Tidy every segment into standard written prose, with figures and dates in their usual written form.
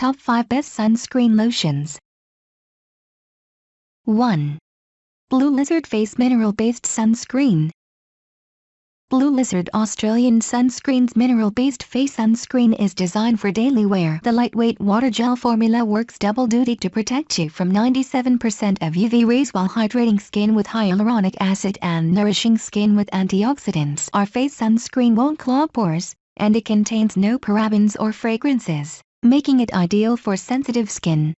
Top 5 Best Sunscreen Lotions. 1. Blue Lizard Face Mineral-Based Sunscreen. Blue Lizard Australian Sunscreen's mineral-based face sunscreen is designed for daily wear. The lightweight water gel formula works double duty to protect you from 97% of UV rays while hydrating skin with hyaluronic acid and nourishing skin with antioxidants. Our face sunscreen won't clog pores, and it contains no parabens or fragrances, making it ideal for sensitive skin.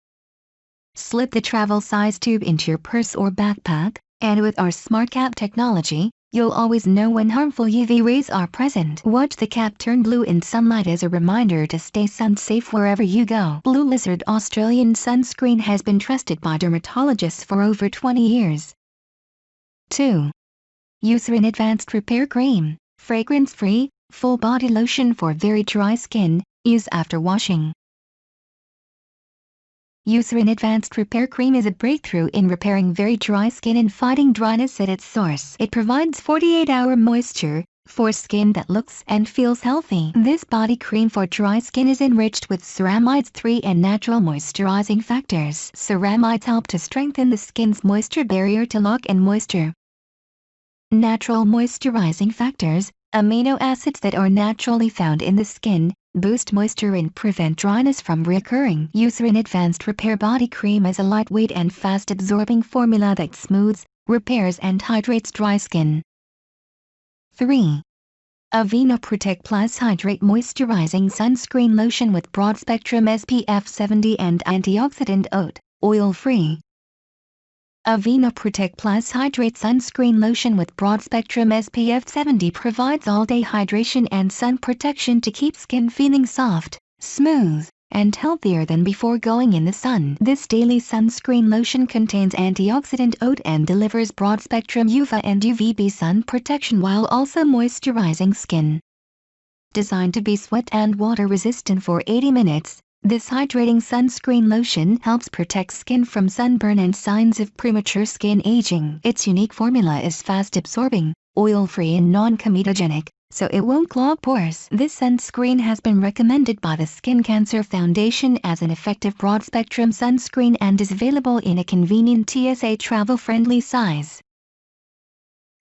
Slip the travel size tube into your purse or backpack, and with our Smart Cap technology, you'll always know when harmful UV rays are present. Watch the cap turn blue in sunlight as a reminder to stay sun-safe wherever you go. Blue Lizard Australian Sunscreen has been trusted by dermatologists for over 20 years. 2. Eucerin Advanced Repair Cream. Fragrance-free, full-body lotion for very dry skin. Use after washing. Eucerin Advanced Repair Cream is a breakthrough in repairing very dry skin and fighting dryness at its source. It provides 48-hour moisture for skin that looks and feels healthy. This body cream for dry skin is enriched with ceramides 3 and natural moisturizing factors. Ceramides help to strengthen the skin's moisture barrier to lock in moisture. Natural moisturizing factors, amino acids that are naturally found in the skin, boost moisture and prevent dryness from reoccurring. Eucerin Advanced Repair Body Cream is a lightweight and fast-absorbing formula that smooths, repairs and hydrates dry skin. 3. Aveeno Protect Plus Hydrate Moisturizing Sunscreen Lotion with broad-spectrum SPF 70 and antioxidant oil-free. Aveeno Protect Plus Hydrate Sunscreen Lotion with broad-spectrum SPF 70 provides all-day hydration and sun protection to keep skin feeling soft, smooth, and healthier than before going in the sun. This daily sunscreen lotion contains antioxidant and delivers broad-spectrum UVA and UVB sun protection while also moisturizing skin. Designed to be sweat and water resistant for 80 minutes, this hydrating sunscreen lotion helps protect skin from sunburn and signs of premature skin aging. Its unique formula is fast-absorbing, oil-free and non-comedogenic, so it won't clog pores. This sunscreen has been recommended by the Skin Cancer Foundation as an effective broad-spectrum sunscreen and is available in a convenient TSA travel-friendly size.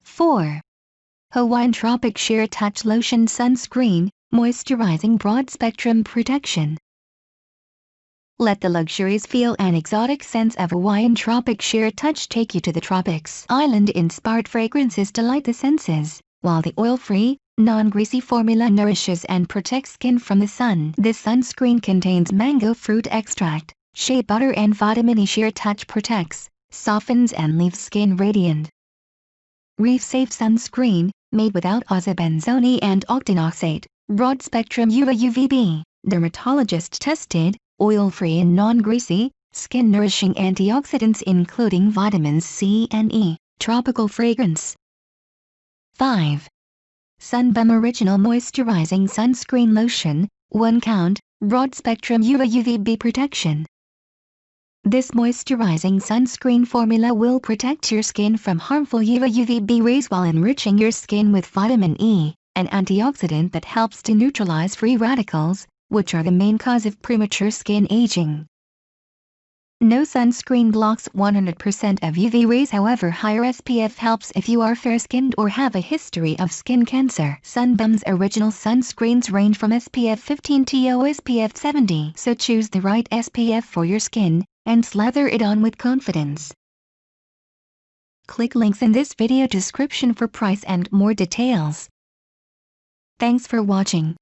4. Hawaiian Tropic Sheer Touch Lotion Sunscreen, Moisturizing Broad-Spectrum Protection. Let the luxurious feel and exotic scents of Hawaiian Tropic Sheer Touch take you to the tropics. Island-inspired fragrances delight the senses, while the oil-free, non-greasy formula nourishes and protects skin from the sun. This sunscreen contains mango fruit extract, shea butter and vitamin E. Sheer Touch protects, softens and leaves skin radiant. Reef-safe sunscreen, made without ozabenzone and octinoxate, broad-spectrum UVA-UVB, dermatologist-tested, oil-free and non-greasy, skin-nourishing antioxidants including vitamins C and E, tropical fragrance. 5. Sunbum Original Moisturizing Sunscreen Lotion, 1 count, broad-spectrum UVA-UVB protection. This moisturizing sunscreen formula will protect your skin from harmful UVA-UVB rays while enriching your skin with vitamin E, an antioxidant that helps to neutralize free radicals, which are the main cause of premature skin aging. No sunscreen blocks 100% of UV rays, however higher SPF helps if you are fair-skinned or have a history of skin cancer. Sunbum's original sunscreens range from SPF 15 to SPF 70, so choose the right SPF for your skin, and slather it on with confidence. Click links in this video description for price and more details. Thanks for watching.